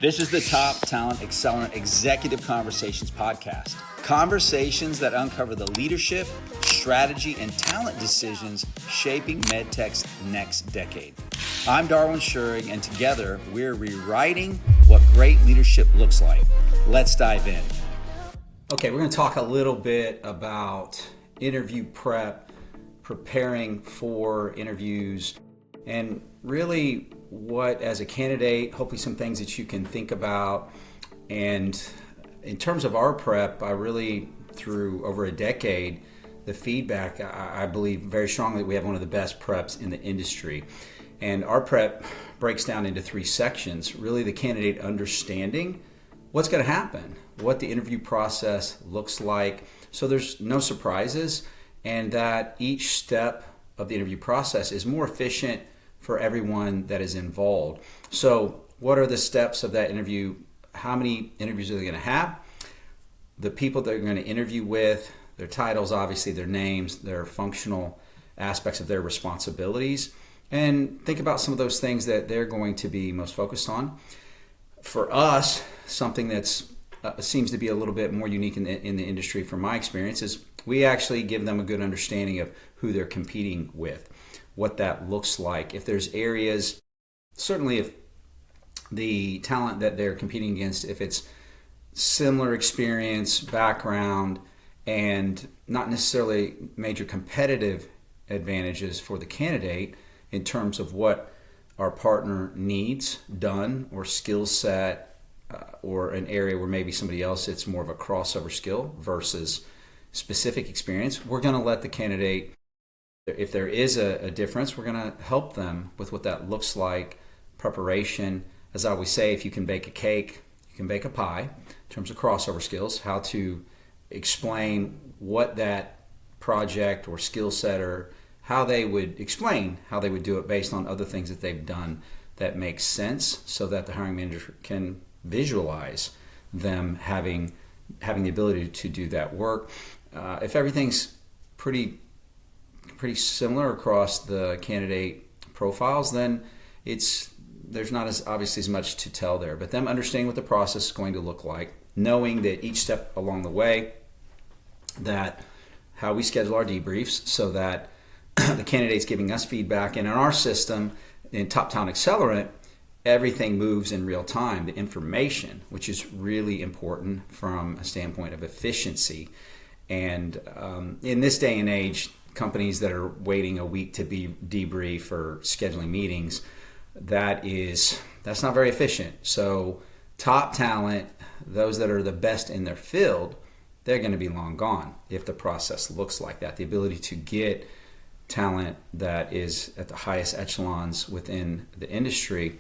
This is the Top Talent Accelerant Executive Conversations podcast. Conversations that uncover the leadership, strategy, and talent decisions shaping MedTech's next decade. I'm Darwin Shurig, and together we're rewriting what great leadership looks like. Let's dive in. Okay, we're going to talk a little bit about interview prep, preparing for interviews, and really what, as a candidate, hopefully some things that you can think about. And in terms of our prep, I really, through over a decade, the feedback, I believe very strongly we have one of the best preps in the industry. And our prep breaks down into three sections. Really, the candidate understanding what's going to happen, what the interview process looks like, so there's no surprises, and that each step of the interview process is more efficient for everyone that is involved. So what are the steps of that interview? How many interviews are they going to have? The people they're going to interview with, their titles, obviously their names, their functional aspects of their responsibilities, and think about some of those things that they're going to be most focused on. For us, something that's seems to be a little bit more unique in the industry from my experience is we actually give them a good understanding of who they're competing with, what that looks like. If there's areas, certainly if the talent that they're competing against, if it's similar experience, background, and not necessarily major competitive advantages for the candidate in terms of what our partner needs done or skill set, or an area where maybe somebody else, it's more of a crossover skill versus specific experience, we're going to let the candidate, if there is a difference, we're going to help them with what that looks like. Preparation, as I always say, if you can bake a cake, you can bake a pie. In terms of crossover skills, how to explain what that project or skill set, or how they would explain how they would do it based on other things that they've done that makes sense, so that the hiring manager can visualize them having the ability to do that work. If everything's pretty similar across the candidate profiles, then there's not as much to tell there. But them understanding what the process is going to look like, knowing that each step along the way, that how we schedule our debriefs so that the candidate's giving us feedback. And in our system, in Top Talent Accelerant, everything moves in real time, the information, which is really important from a standpoint of efficiency. And in this day and age, companies that are waiting a week to be debrief or scheduling meetings, that's not very efficient. So top talent, those that are the best in their field, they're going to be long gone if the process looks like that. The ability to get talent that is at the highest echelons within the industry,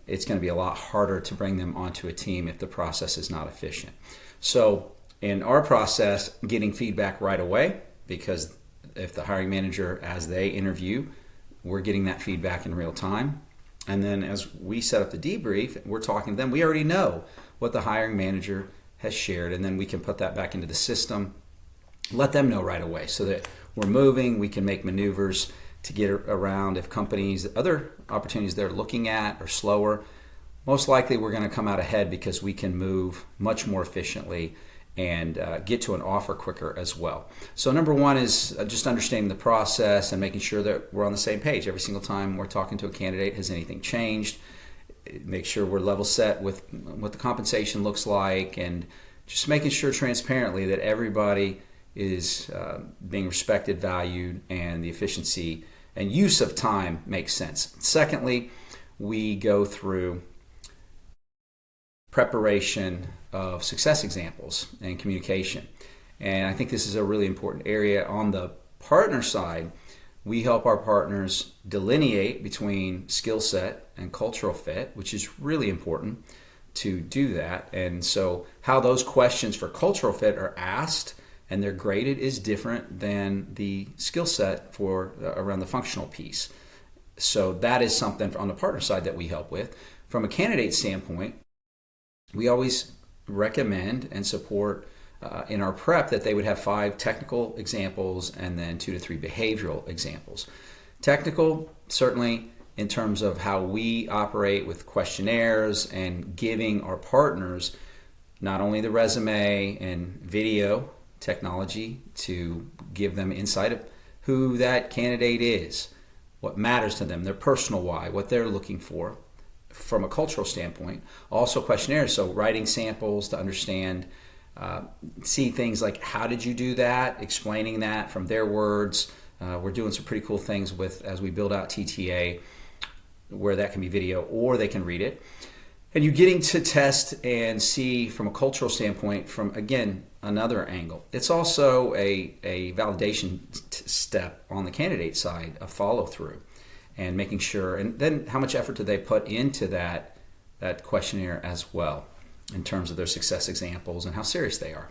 it's going to be a lot harder to bring them onto a team if the process is not efficient. So in our process, getting feedback right away, because if the hiring manager, as they interview, we're getting that feedback in real time. And then as we set up the debrief, we're talking to them, we already know what the hiring manager has shared, and then we can put that back into the system, let them know right away so that we're moving, we can make maneuvers to get around. If companies, other opportunities they're looking at are slower, most likely we're going to come out ahead because we can move much more efficiently and get to an offer quicker as well. So number one is just understanding the process and making sure that we're on the same page. Every single time we're talking to a candidate, has anything changed? Make sure we're level set with what the compensation looks like, and just making sure transparently that everybody is being respected, valued, and the efficiency and use of time makes sense. Secondly, we go through preparation of success examples and communication. And I think this is a really important area. On the partner side, we help our partners delineate between skill set and cultural fit, which is really important to do that. And so how those questions for cultural fit are asked and they're graded is different than the skill set for around the functional piece. So that is something on the partner side that we help with. From a candidate standpoint, we always recommend and support in our prep that they would have 5 technical examples and then 2 to 3 behavioral examples. Technical, certainly in terms of how we operate with questionnaires and giving our partners not only the resume and video technology to give them insight of who that candidate is, what matters to them, their personal why, what they're looking for from a cultural standpoint. Also questionnaires, so writing samples to understand, see things like how did you do that, explaining that from their words. We're doing some pretty cool things with as we build out TTA where that can be video or they can read it. And you're getting to test and see from a cultural standpoint from, again, another angle. It's also a validation step on the candidate side, a follow through and making sure, and then how much effort do they put into that questionnaire as well in terms of their success examples and how serious they are.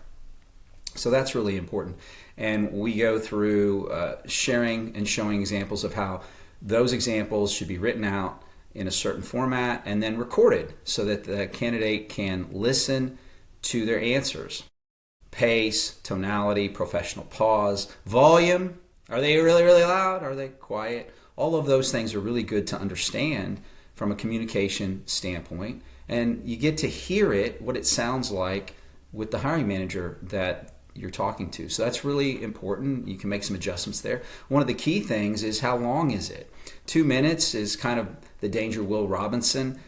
So that's really important. And we go through sharing and showing examples of how those examples should be written out in a certain format and then recorded so that the candidate can listen to their answers. Pace, tonality, professional pause, volume. Are they really, really loud? Are they quiet? All of those things are really good to understand from a communication standpoint. And you get to hear it, what it sounds like with the hiring manager that you're talking to. So that's really important. You can make some adjustments there. One of the key things is how long is it? 2 minutes is kind of the danger Will Robinson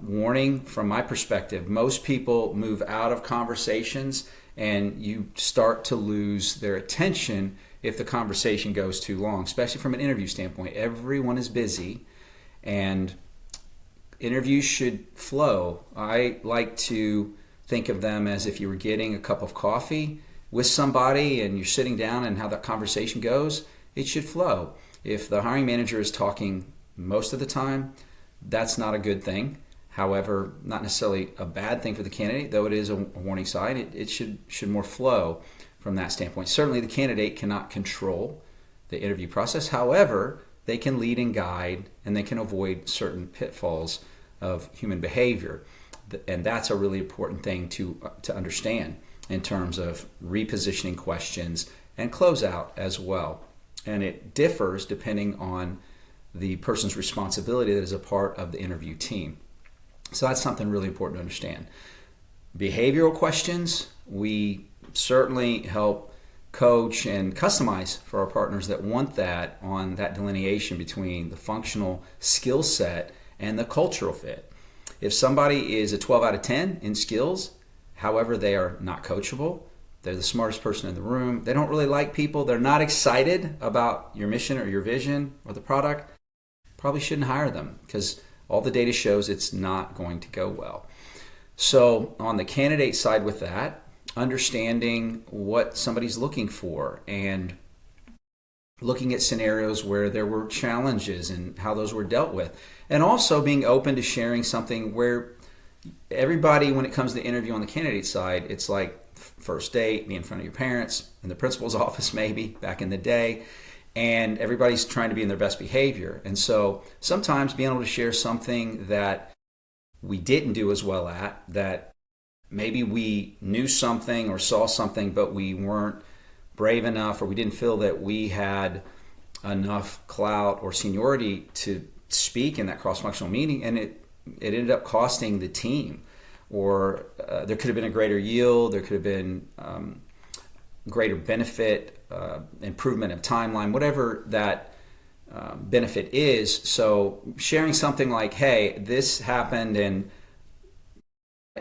warning from my perspective. Most people move out of conversations and you start to lose their attention if the conversation goes too long, especially from an interview standpoint. Everyone is busy and interviews should flow. I like to think of them as if you were getting a cup of coffee with somebody and you're sitting down and how that conversation goes, it should flow. If the hiring manager is talking most of the time, that's not a good thing. However, not necessarily a bad thing for the candidate, though it is a warning sign. It should more flow from that standpoint. Certainly the candidate cannot control the interview process. However, they can lead and guide and they can avoid certain pitfalls of human behavior. And that's a really important thing to understand in terms of repositioning questions and closeout as well. And it differs depending on the person's responsibility that is a part of the interview team. So that's something really important to understand. Behavioral questions, we certainly help coach and customize for our partners that want that on that delineation between the functional skill set and the cultural fit. If somebody is a 12 out of 10 in skills, however, they are not coachable, they're the smartest person in the room, they don't really like people, they're not excited about your mission or your vision or the product, probably shouldn't hire them because all the data shows it's not going to go well. So on the candidate side with that, understanding what somebody's looking for and looking at scenarios where there were challenges and how those were dealt with. And also being open to sharing something where everybody, when it comes to the interview on the candidate side, it's like first date, be in front of your parents, in the principal's office maybe, back in the day, and everybody's trying to be in their best behavior. And so sometimes being able to share something that we didn't do as well at, that maybe we knew something or saw something, but we weren't brave enough or we didn't feel that we had enough clout or seniority to speak in that cross-functional meeting, and it ended up costing the team. Or there could have been a greater yield, there could have been greater benefit, improvement of timeline, whatever that benefit is. So sharing something like, hey, this happened and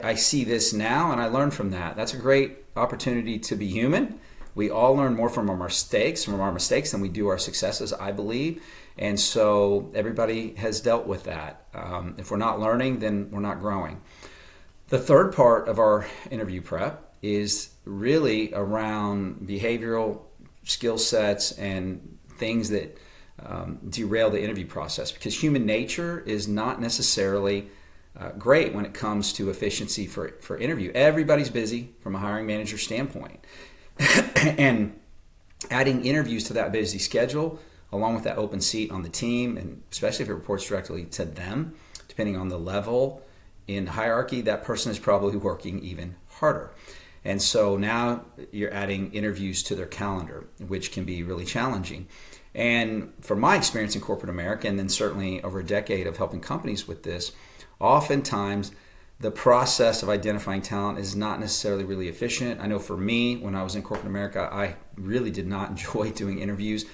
I see this now and I learned from that. That's a great opportunity to be human. We all learn more from our mistakes than we do our successes, I believe. And so everybody has dealt with that. If we're not learning, then we're not growing. The third part of our interview prep is really around behavioral skill sets and things that derail the interview process, because human nature is not necessarily great when it comes to efficiency for interview. Everybody's busy from a hiring manager standpoint. And adding interviews to that busy schedule, along with that open seat on the team, and especially if it reports directly to them, depending on the level in hierarchy, that person is probably working even harder. And so now you're adding interviews to their calendar, which can be really challenging. And from my experience in corporate America, and then certainly over a decade of helping companies with this, oftentimes the process of identifying talent is not necessarily really efficient. I know for me, when I was in corporate America, I really did not enjoy doing interviews.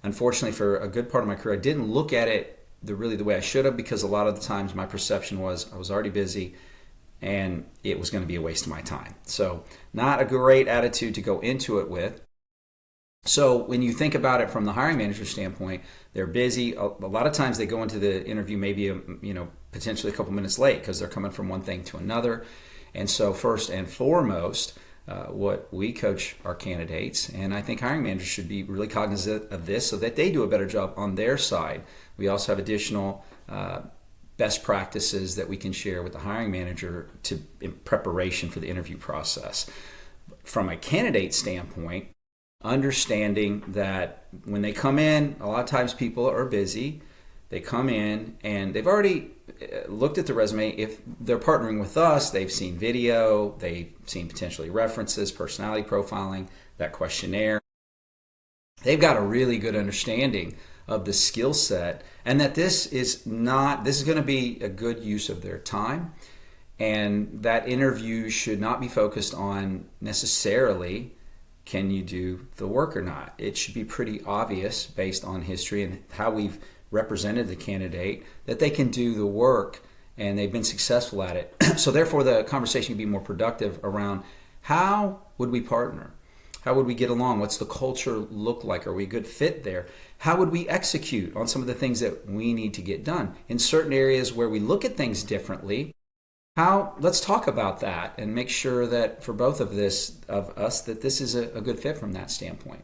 Unfortunately, for a good part of my career, I didn't look at it the way I should have, because a lot of the times my perception was I was already busy and it was going to be a waste of my time. So not a great attitude to go into it with. So when you think about it from the hiring manager standpoint, they're busy. A lot of times they go into the interview maybe potentially a couple minutes late because they're coming from one thing to another. And so first and foremost, what we coach our candidates, and I think hiring managers should be really cognizant of this so that they do a better job on their side. We also have additional best practices that we can share with the hiring manager in preparation for the interview process. From a candidate standpoint, understanding that when they come in, a lot of times people are busy. They come in and they've already looked at the resume. If they're partnering with us, they've seen video, they've seen potentially references, personality profiling, that questionnaire. They've got a really good understanding of the skill set, and that this is going to be a good use of their time, and that interview should not be focused on necessarily can you do the work or not. It should be pretty obvious based on history and how we've represented the candidate that they can do the work and they've been successful at it. So therefore the conversation can be more productive around how would we partner? How would we get along? What's the culture look like? Are we a good fit there? How would we execute on some of the things that we need to get done? In certain areas where we look at things differently, let's talk about that and make sure that for both of us that this is a good fit from that standpoint.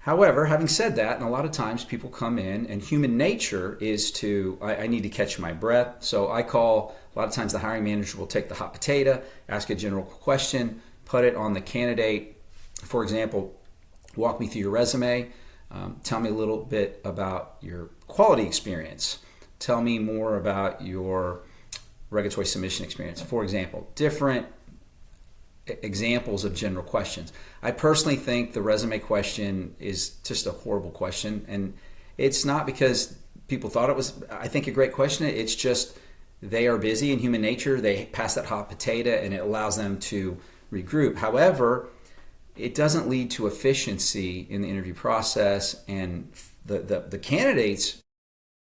However, having said that, and a lot of times people come in and human nature is I need to catch my breath. So a lot of times the hiring manager will take the hot potato, ask a general question, put it on the candidate. For example, walk me through your resume. Tell me a little bit about your quality experience. Tell me more about your regulatory submission experience. For example, different examples of general questions. I personally think the resume question is just a horrible question, and it's not because people thought it was, I think, a great question. It's just they are busy in human nature. They pass that hot potato and it allows them to regroup. However, it doesn't lead to efficiency in the interview process, and the candidate's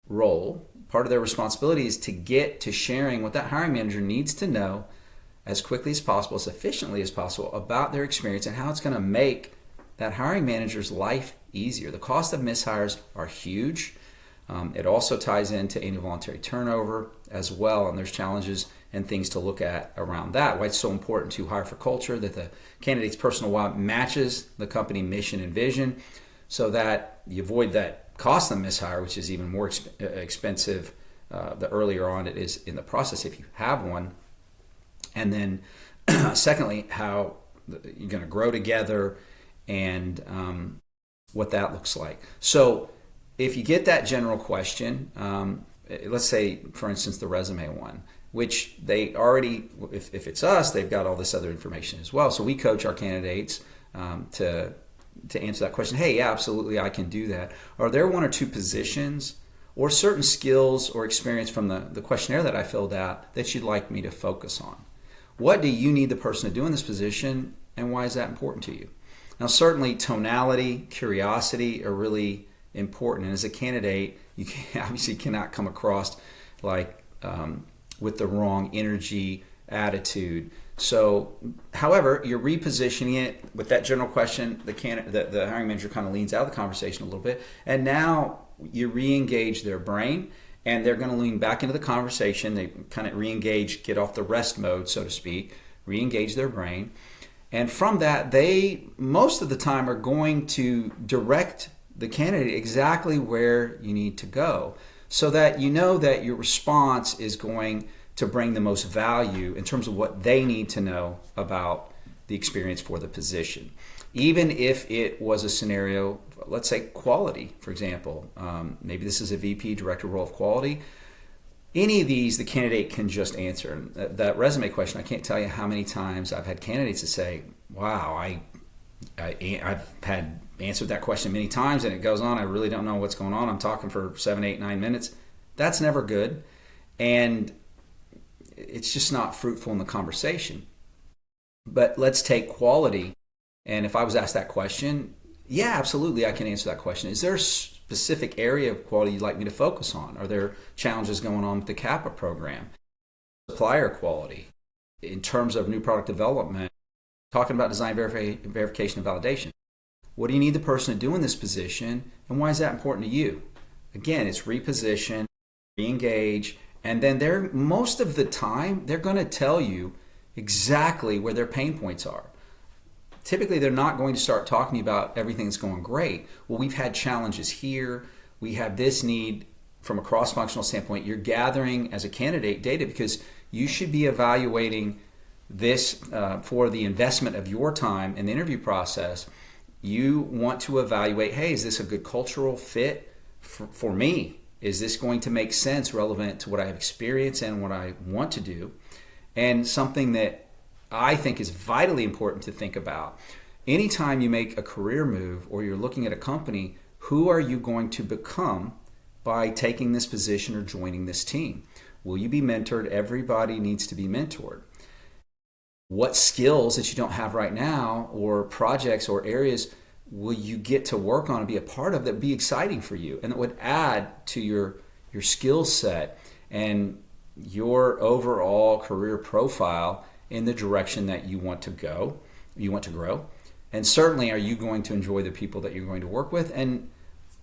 role, part of their responsibility, is to get to sharing what that hiring manager needs to know as quickly as possible, as efficiently as possible about their experience and how it's going to make that hiring manager's life easier. The cost of mishires are huge. It also ties into involuntary turnover as well, and there's challenges and things to look at around that. Why it's so important to hire for culture, that the candidate's personal why matches the company mission and vision, so that you avoid that cost of mishire, which is even more expensive the earlier on it is in the process if you have one. And then secondly, how you're going to grow together and what that looks like. So if you get that general question, let's say, for instance, the resume one, which they already, if it's us, they've got all this other information as well. So we coach our candidates to answer that question. Hey, yeah, absolutely, I can do that. Are there one or two positions or certain skills or experience from the questionnaire that I filled out that you'd like me to focus on? What do you need the person to do in this position, and why is that important to you? Now, certainly tonality, curiosity are really important. And as a candidate, you obviously cannot come across like with the wrong energy, attitude. So, however, you're repositioning it with that general question. The hiring manager kind of leans out of the conversation a little bit, and now you re-engage their brain, and they're going to lean back into the conversation. They kind of re-engage, get off the rest mode, so to speak, re-engage their brain. And from that, they, most of the time, are going to direct the candidate exactly where you need to go, so that you know that your response is going to bring the most value in terms of what they need to know about the experience for the position. Even if it was a scenario, let's say quality, for example. Maybe this is a VP, director role of quality. Any of these, the candidate can just answer. And that resume question, I can't tell you how many times I've had candidates that say, wow, I've had answered that question many times, and it goes on, I really don't know what's going on. I'm talking for 7, 8, 9 minutes. That's never good. And it's just not fruitful in the conversation. But let's take quality. And if I was asked that question, yeah, absolutely, I can answer that question. Is there a specific area of quality you'd like me to focus on? Are there challenges going on with the CAPA program? Supplier quality, in terms of new product development, talking about design verification and validation. What do you need the person to do in this position, and why is that important to you? Again, it's reposition, re-engage, and then most of the time, they're going to tell you exactly where their pain points are. Typically, they're not going to start talking about everything that's going great. Well, we've had challenges here. We have this need from a cross-functional standpoint. You're gathering, as a candidate, data because you should be evaluating this for the investment of your time in the interview process. You want to evaluate, hey, is this a good cultural fit for me? Is this going to make sense relevant to what I have experienced and what I want to do? And something that I think is vitally important to think about. Anytime you make a career move or you're looking at a company, who are you going to become by taking this position or joining this team? Will you be mentored? Everybody needs to be mentored. What skills that you don't have right now, or projects or areas, will you get to work on and be a part of that would be exciting for you and that would add to your skill set and your overall career profile in the direction that you want to go, you want to grow? And certainly, are you going to enjoy the people that you're going to work with? And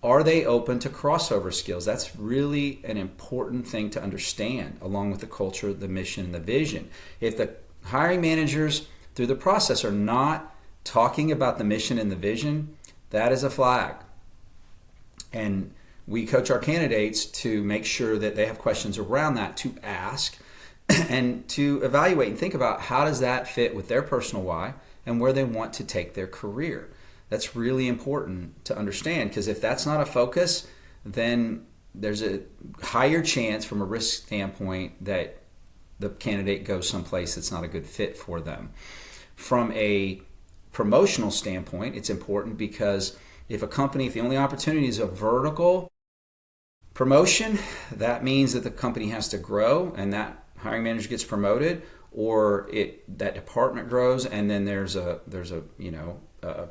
are they open to crossover skills? That's really an important thing to understand, along with the culture, the mission, and the vision. If the hiring managers through the process are not talking about the mission and the vision, that is a flag. And we coach our candidates to make sure that they have questions around that to ask and to evaluate and think about how does that fit with their personal why and where they want to take their career. That's really important to understand, because if that's not a focus, then there's a higher chance from a risk standpoint that the candidate goes someplace that's not a good fit for them. From a promotional standpoint, it's important because if the only opportunity is a vertical promotion, that means that the company has to grow and that hiring manager gets promoted, or that department grows, and then there's a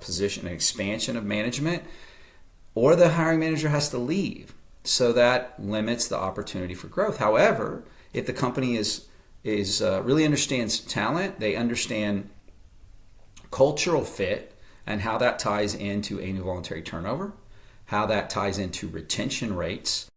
position, an expansion of management, or the hiring manager has to leave. So that limits the opportunity for growth. However, if the company is really understands talent, they understand cultural fit and how that ties into annual voluntary turnover, how that ties into retention rates.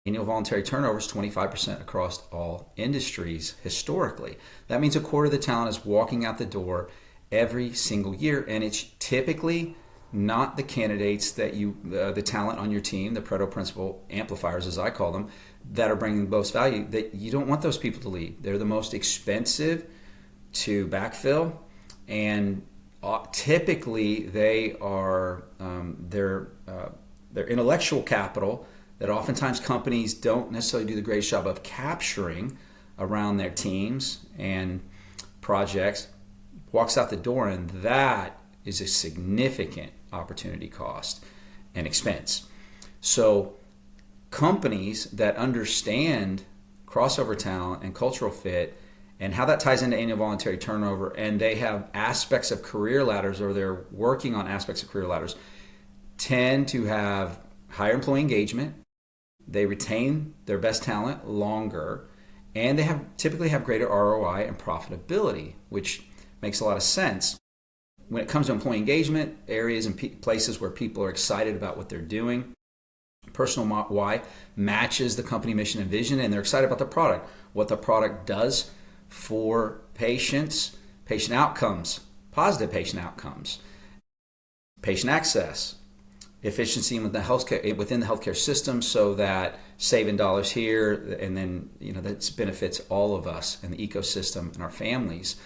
Annual voluntary turnover is 25% across all industries historically. That means a quarter of the talent is walking out the door every single year, and it's typically not the candidates that the talent on your team, the proto-principal amplifiers as I call them, that are bringing the most value. That you don't want those people to leave. They're the most expensive to backfill, and typically they are their intellectual capital that oftentimes companies don't necessarily do the greatest job of capturing around their teams and projects, walks out the door, and that is a significant opportunity cost and expense. So companies that understand crossover talent and cultural fit and how that ties into annual voluntary turnover, and they have aspects of career ladders, or they're working on aspects of career ladders, tend to have higher employee engagement. They retain their best talent longer, and they typically have greater ROI and profitability, which makes a lot of sense. When it comes to employee engagement, areas and places where people are excited about what they're doing, personal why matches the company mission and vision, and they're excited about the product, what the product does for patients, patient outcomes, positive patient outcomes, patient access, efficiency within the healthcare system, so that saving dollars here, and then that benefits all of us and the ecosystem and our families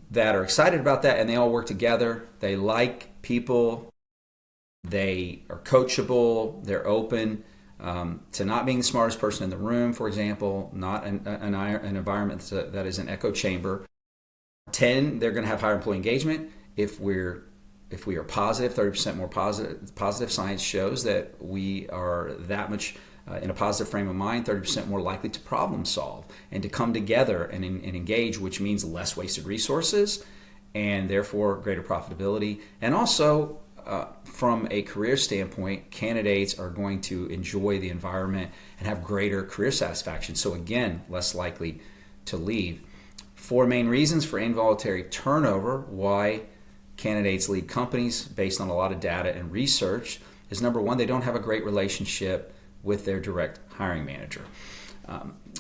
that are excited about that, and they all work together. They like people, they are coachable, they're open, to not being the smartest person in the room, for example, not an environment that is an echo chamber. 10, they're going to have higher employee engagement. If we are positive, 30% more positive, science shows that we are that much in a positive frame of mind, 30% more likely to problem solve and to come together and engage, which means less wasted resources and therefore greater profitability. And also, from a career standpoint, candidates are going to enjoy the environment and have greater career satisfaction. So again, less likely to leave. 4 main reasons for involuntary turnover, why candidates leave companies based on a lot of data and research, is number 1, they don't have a great relationship with their direct hiring manager.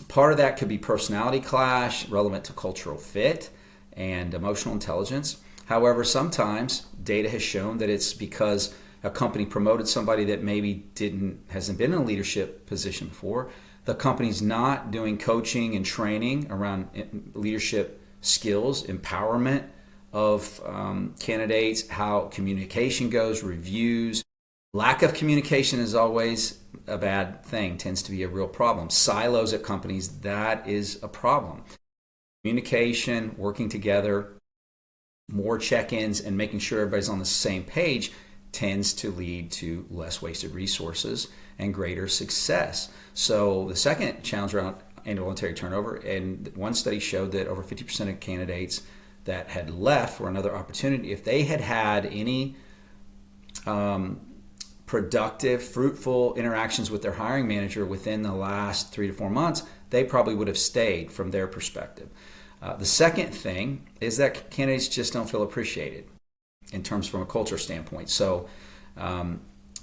Part of that could be personality clash, relevant to cultural fit and emotional intelligence. However, sometimes data has shown that it's because a company promoted somebody that maybe hasn't been in a leadership position before. The company's not doing coaching and training around leadership skills, empowerment of candidates, how communication goes, reviews. Lack of communication is always a bad thing, tends to be a real problem. Silos at companies, that is a problem. Communication, working together, more check-ins, and making sure everybody's on the same page tends to lead to less wasted resources and greater success. So the second challenge around involuntary turnover, and one study showed that over 50% of candidates that had left for another opportunity, if they had had any productive, fruitful interactions with their hiring manager within the last 3 to 4 months, they probably would have stayed from their perspective. The second thing is that candidates just don't feel appreciated in terms from a culture standpoint. So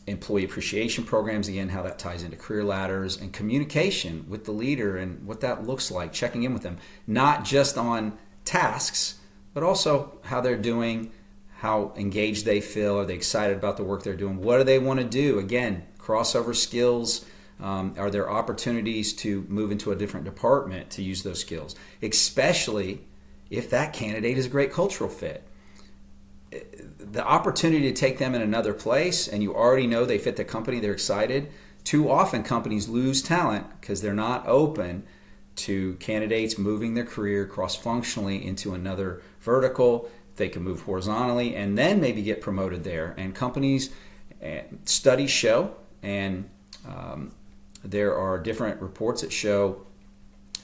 employee appreciation programs, again, how that ties into career ladders, and communication with the leader and what that looks like, checking in with them, not just on tasks, but also how they're doing, how engaged they feel, are they excited about the work they're doing, what do they want to do? Again, crossover skills. Are there opportunities to move into a different department to use those skills, especially if that candidate is a great cultural fit? The opportunity to take them in another place and you already know they fit the company, they're excited. Too often companies lose talent because they're not open to candidates moving their career cross-functionally into another vertical. They can move horizontally and then maybe get promoted there. And companies, studies show, and there are different reports that show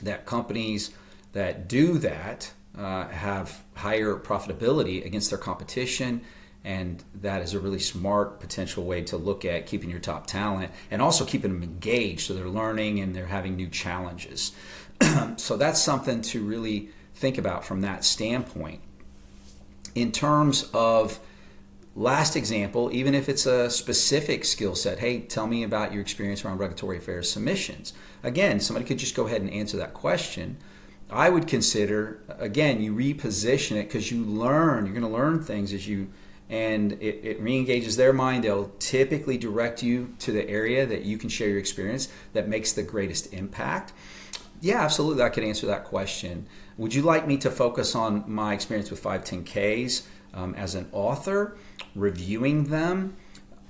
that companies that do that have higher profitability against their competition, and that is a really smart potential way to look at keeping your top talent and also keeping them engaged so they're learning and they're having new challenges. So that's something to really think about from that standpoint. In terms of last example, even if it's a specific skill set, hey, tell me about your experience around regulatory affairs submissions. Again, somebody could just go ahead and answer that question. I would consider, again, you reposition it because you're going to learn things and it re-engages their mind. They'll typically direct you to the area that you can share your experience that makes the greatest impact. Yeah, absolutely, I could answer that question. Would you like me to focus on my experience with 510Ks as an author, reviewing them,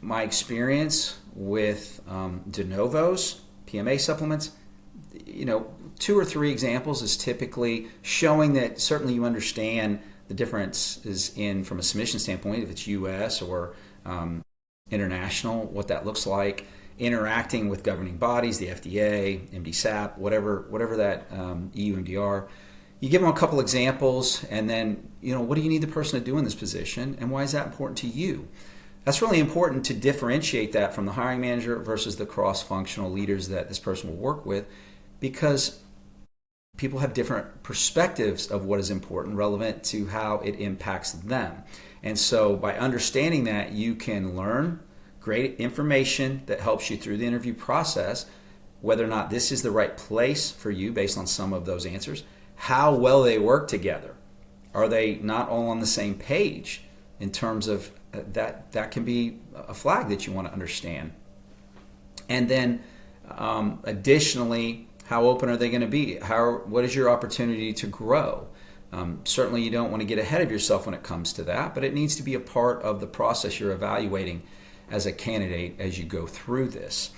my experience with de novos, PMA supplements? 2 or 3 examples is typically showing that certainly you understand the differences from a submission standpoint, if it's U.S. or international, what that looks like, interacting with governing bodies, the FDA, MDSAP, whatever that EU MDR. You give them a couple examples, and then, what do you need the person to do in this position, and why is that important to you? That's really important to differentiate that from the hiring manager versus the cross-functional leaders that this person will work with, because people have different perspectives of what is important, relevant to how it impacts them. And so by understanding that, you can learn great information that helps you through the interview process, whether or not this is the right place for you based on some of those answers, how well they work together. Are they not all on the same page in terms of that can be a flag that you want to understand. And then additionally, how open are they going to be? What is your opportunity to grow? Certainly you don't want to get ahead of yourself when it comes to that, but it needs to be a part of the process you're evaluating as a candidate as you go through this.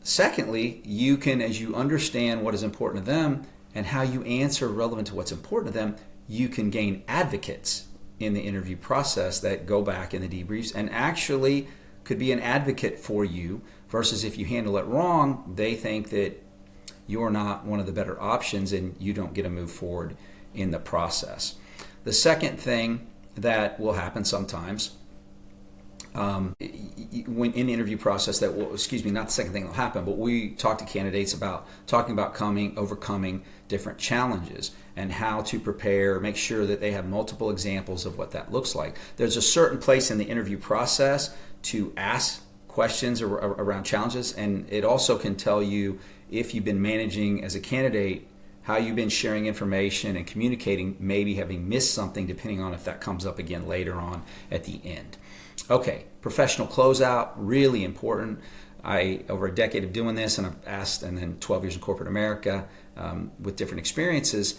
Secondly, you can, as you understand what is important to them and how you answer relevant to what's important to them, you can gain advocates in the interview process that go back in the debriefs and actually could be an advocate for you, versus if you handle it wrong, they think that you're not one of the better options and you don't get to move forward in the process. The second thing that will happen sometimes when in the interview process that will, not the second thing that will happen, but we talk to candidates about talking about overcoming different challenges and how to prepare, make sure that they have multiple examples of what that looks like. There's a certain place in the interview process to ask questions around challenges, and it also can tell you if you've been managing as a candidate, how you've been sharing information and communicating, maybe having missed something, depending on if that comes up again later on at the end. Okay, professional closeout, really important. Over a decade of doing this, and I've asked, and then 12 years in corporate America with different experiences,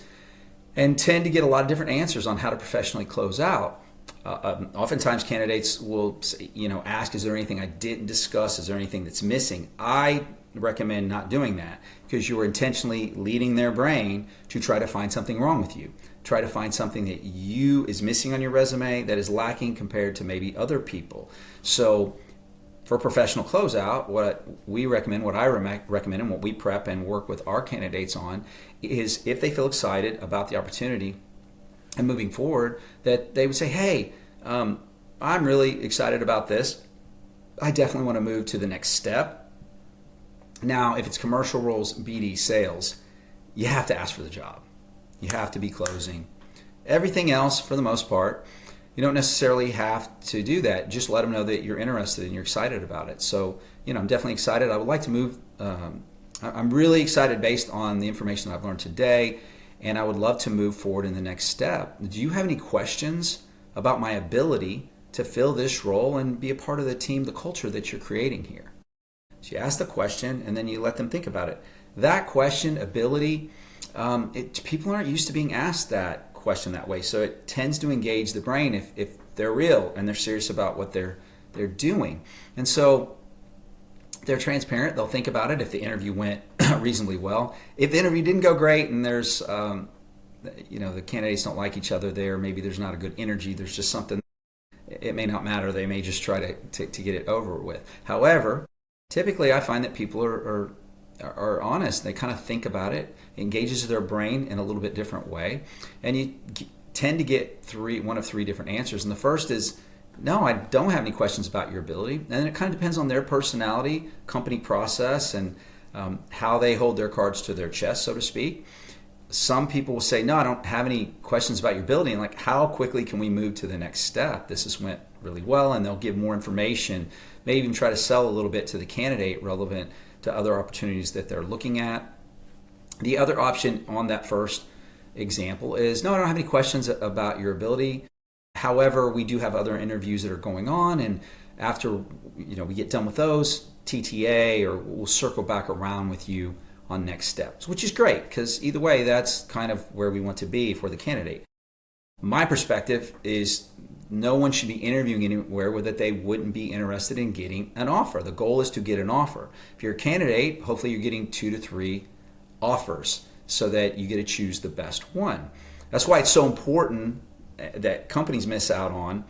and tend to get a lot of different answers on how to professionally close out. Oftentimes candidates will ask, is there anything I didn't discuss? Is there anything that's missing? I recommend not doing that, because you are intentionally leading their brain to try to find something wrong with you. Try to find something that is missing on your resume, that is lacking compared to maybe other people. So for professional closeout, what we recommend, what I recommend, and what we prep and work with our candidates on is, if they feel excited about the opportunity and moving forward, that they would say, hey, I'm really excited about this. I definitely want to move to the next step. Now, if it's commercial roles, BD, sales, you have to ask for the job. You have to be closing. Everything else, for the most part, you don't necessarily have to do that. Just let them know that you're interested and you're excited about it. So, I'm definitely excited. I would like to move. I'm really excited based on the information that I've learned today, and I would love to move forward in the next step. Do you have any questions about my ability to fill this role and be a part of the team, the culture that you're creating here? So you ask the question, and then you let them think about it. That question, ability, people aren't used to being asked that question that way, so it tends to engage the brain if they're real and they're serious about what they're doing. And so they're transparent. They'll think about it if the interview went reasonably well. If the interview didn't go great and there's, the candidates don't like each other there, maybe there's not a good energy, there's just something, it may not matter. They may just try to get it over with. However, typically I find that people are honest. They kind of think about it, engages their brain in a little bit different way, and you tend to get one of three different answers. And the first is, no, I don't have any questions about your ability. And then it kind of depends on their personality, company process, and how they hold their cards to their chest, so to speak. Some people will say, no, I don't have any questions about your ability. And like, how quickly can we move to the next step? This has went really well, and they'll give more information, maybe even try to sell a little bit to the candidate relevant to other opportunities that they're looking at. The other option on that first example is, no, I don't have any questions about your ability. However, we do have other interviews that are going on, and after we get done with those, TTA, or we'll circle back around with you on next steps, which is great, because either way, that's kind of where we want to be for the candidate. My perspective is, no one should be interviewing anywhere where that they wouldn't be interested in getting an offer. The goal is to get an offer. If you're a candidate, hopefully you're getting 2 to 3 offers so that you get to choose the best one. That's why it's so important that companies miss out on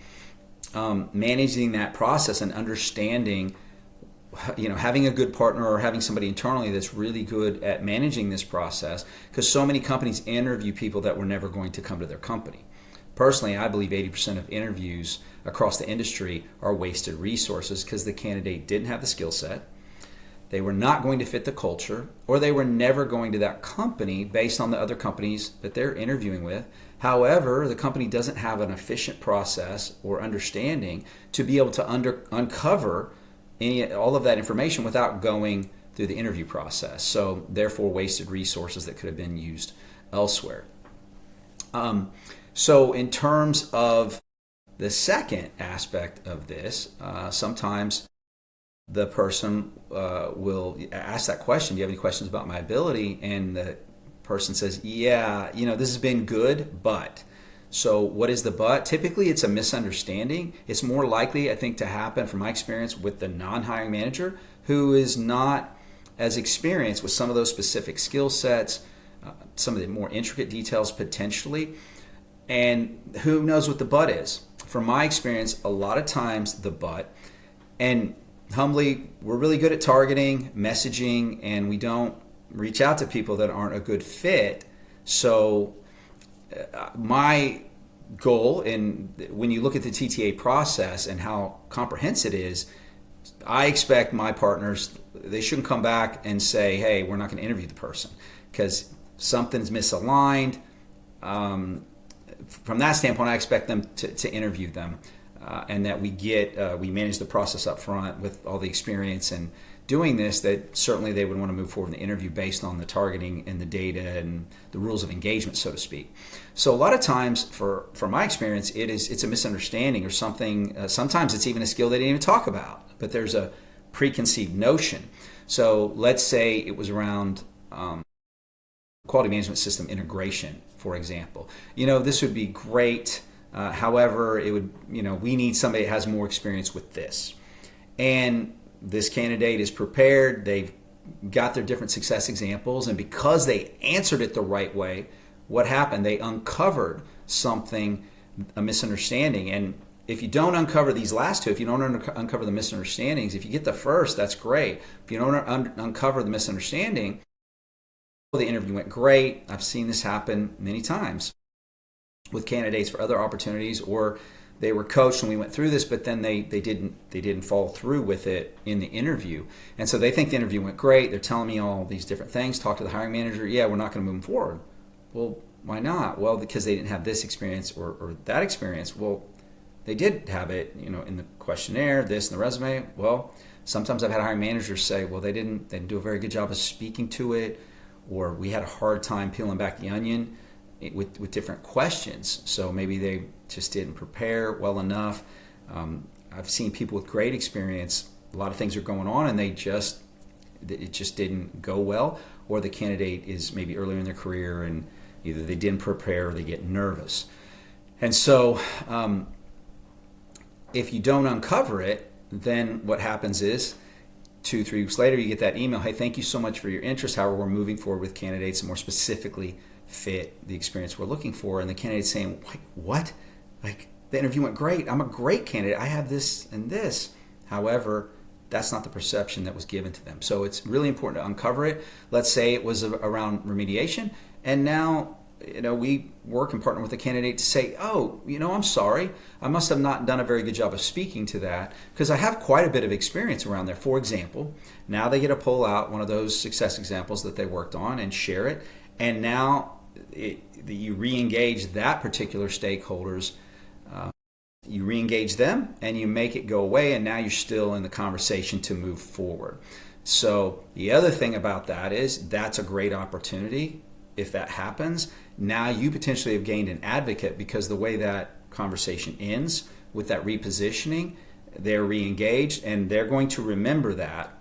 managing that process and understanding, having a good partner or having somebody internally that's really good at managing this process, because so many companies interview people that were never going to come to their company. Personally, I believe 80% of interviews across the industry are wasted resources because the candidate didn't have the skill set, they were not going to fit the culture, or they were never going to that company based on the other companies that they're interviewing with. However, the company doesn't have an efficient process or understanding to be able to uncover all of that information without going through the interview process. So therefore, wasted resources that could have been used elsewhere. So in terms of the second aspect of this, sometimes the person will ask that question, do you have any questions about my ability? And the person says, yeah, this has been good, but. So what is the but? Typically it's a misunderstanding. It's more likely, I think, to happen from my experience with the non-hiring manager who is not as experienced with some of those specific skill sets, some of the more intricate details potentially, and who knows what the but is. From my experience, a lot of times the but, and humbly, we're really good at targeting, messaging, and we don't reach out to people that aren't a good fit. So my goal, and when you look at the TTA process and how comprehensive it is, I expect my partners, they shouldn't come back and say, hey, we're not going to interview the person because something's misaligned. From that standpoint, I expect them to interview them, and that we manage the process up front with all the experience and doing this, that certainly they would want to move forward in the interview based on the targeting and the data and the rules of engagement, so to speak. So a lot of times, from my experience, it's a misunderstanding or something. Sometimes it's even a skill they didn't even talk about, but there's a preconceived notion. So let's say it was around quality management system integration, for example. This would be great. However, it would, we need somebody that has more experience with this. And this candidate is prepared. They've got their different success examples. And because they answered it the right way, what happened? They uncovered something, a misunderstanding. And if you don't uncover these last two, if you don't uncover the misunderstandings, if you get the first, that's great. If you don't uncover the misunderstanding, the interview went great. I've seen this happen many times with candidates for other opportunities, or they were coached and we went through this, but then they didn't follow through with it in the interview. And so they think the interview went great. They're telling me all these different things. Talk to the hiring manager. Yeah, we're not going to move them forward. Well, why not? Well, because they didn't have this experience or that experience. Well, they did have it, in the questionnaire, this in the resume. Well, sometimes I've had hiring managers say, well, they didn't do a very good job of speaking to it, or we had a hard time peeling back the onion with different questions. So maybe they just didn't prepare well enough. I've seen people with great experience, a lot of things are going on, and it just didn't go well, or the candidate is maybe earlier in their career and either they didn't prepare or they get nervous. And so if you don't uncover it, then what happens is 2-3 weeks later you get that email, hey, thank you so much for your interest. However, we're moving forward with candidates and more specifically fit the experience we're looking for. And the candidate's saying, what? Like, the interview went great. I'm a great candidate. I have this and this. However, that's not the perception that was given to them. So it's really important to uncover it. Let's say it was around remediation, and now we work and partner with the candidate to say, oh, I'm sorry. I must have not done a very good job of speaking to that because I have quite a bit of experience around there. For example, now they get to pull out one of those success examples that they worked on and share it. And now you re-engage that particular stakeholders. You re-engage them and you make it go away, and now you're still in the conversation to move forward. So the other thing about that is that's a great opportunity. If that happens, now you potentially have gained an advocate, because the way that conversation ends with that repositioning, they're re-engaged and they're going to remember that.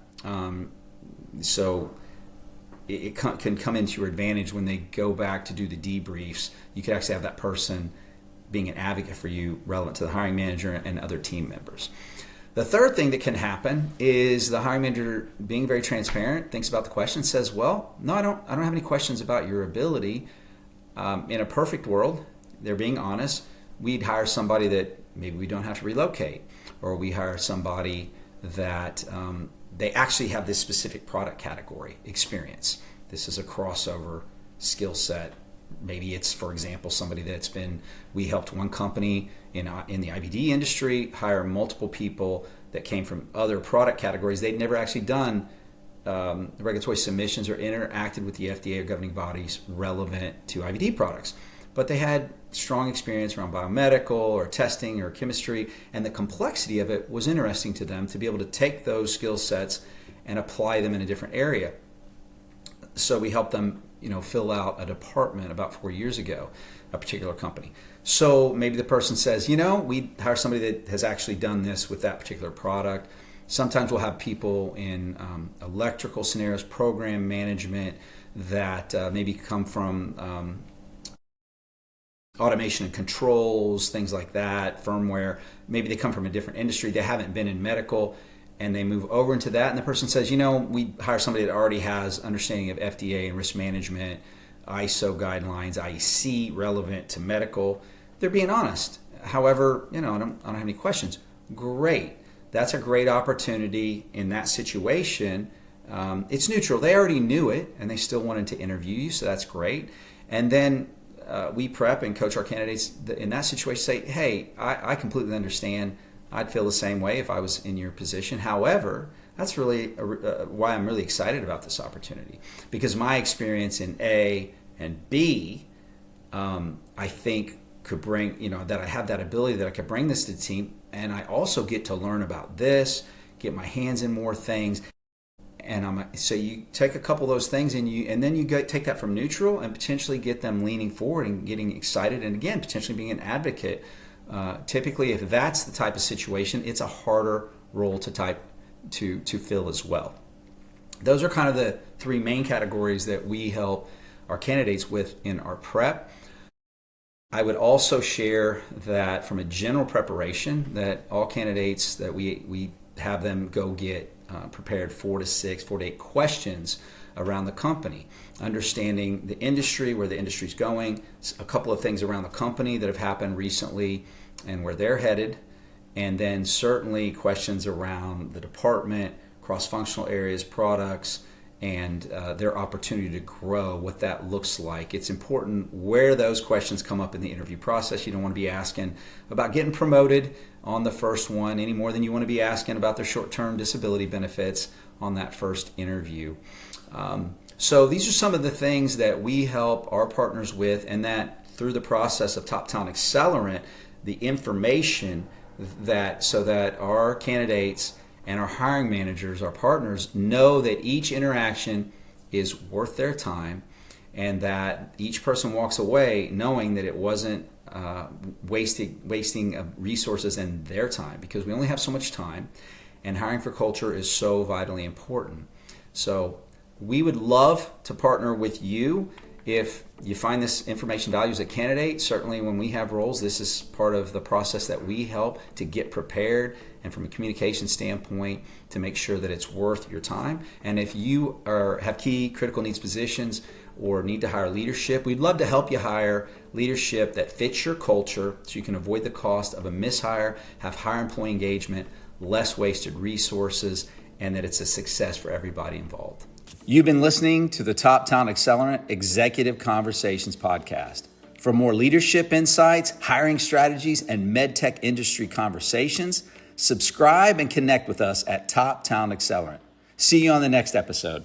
So it can come into your advantage when they go back to do the debriefs. You could actually have that person being an advocate for you relevant to the hiring manager and other team members. The third thing that can happen is the hiring manager, being very transparent, thinks about the question, says, well, no, I don't have any questions about your ability. In a perfect world, they're being honest, we'd hire somebody that maybe we don't have to relocate, or we hire somebody that they actually have this specific product category experience. This is a crossover skill set. Maybe it's, for example, somebody we helped one company in the IVD industry hire multiple people that came from other product categories. They'd never actually done regulatory submissions or interacted with the FDA or governing bodies relevant to IVD products. But they had strong experience around biomedical or testing or chemistry, and the complexity of it was interesting to them to be able to take those skill sets and apply them in a different area. So we helped them fill out a department about 4 years ago, a particular company. So maybe the person says, we hire somebody that has actually done this with that particular product. Sometimes we'll have people in electrical scenarios, program management, that maybe come from automation and controls, things like that, firmware. Maybe they come from a different industry. They haven't been in medical, and they move over into that. And the person says, we hire somebody that already has understanding of FDA and risk management, ISO guidelines, IEC, relevant to medical. They're being honest. However, I don't have any questions. Great. That's a great opportunity in that situation. It's neutral. They already knew it, and they still wanted to interview you, so that's great. And then we prep and coach our candidates in that situation. Say, hey, I completely understand. I'd feel the same way if I was in your position. However, that's really why I'm really excited about this opportunity, because my experience in A and B, I think could bring, that I have that ability that I could bring this to the team, and I also get to learn about this, get my hands in more things. And so you take a couple of those things and then you take that from neutral and potentially get them leaning forward and getting excited, and again, potentially being an advocate. Typically, if that's the type of situation, it's a harder role to fill as well. Those are kind of the three main categories that we help our candidates with in our prep. I would also share that from a general preparation, that all candidates, that we have them go get prepared 4 to 8 questions around the company, understanding the industry, where the industry's going, a couple of things around the company that have happened recently and where they're headed, and then certainly questions around the department, cross-functional areas, products, and their opportunity to grow, what that looks like. It's important where those questions come up in the interview process. You don't want to be asking about getting promoted on the first one any more than you want to be asking about their short-term disability benefits on that first interview. So these are some of the things that we help our partners with, and that through the process of Top Talent Accelerant, the information so that our candidates and our hiring managers, our partners, know that each interaction is worth their time, and that each person walks away knowing that it wasn't wasting of resources and their time, because we only have so much time, and hiring for culture is so vitally important. So we would love to partner with you if you find this information values a candidate. Certainly when we have roles, this is part of the process that we help to get prepared, and from a communication standpoint, to make sure that it's worth your time. And if you have key critical needs positions or need to hire leadership, we'd love to help you hire leadership that fits your culture, so you can avoid the cost of a mishire, have higher employee engagement, less wasted resources, and that it's a success for everybody involved. You've been listening to the Top Talent Accelerant Executive Conversations podcast. For more leadership insights, hiring strategies, and MedTech industry conversations, subscribe and connect with us at Top Talent Accelerant. See you on the next episode.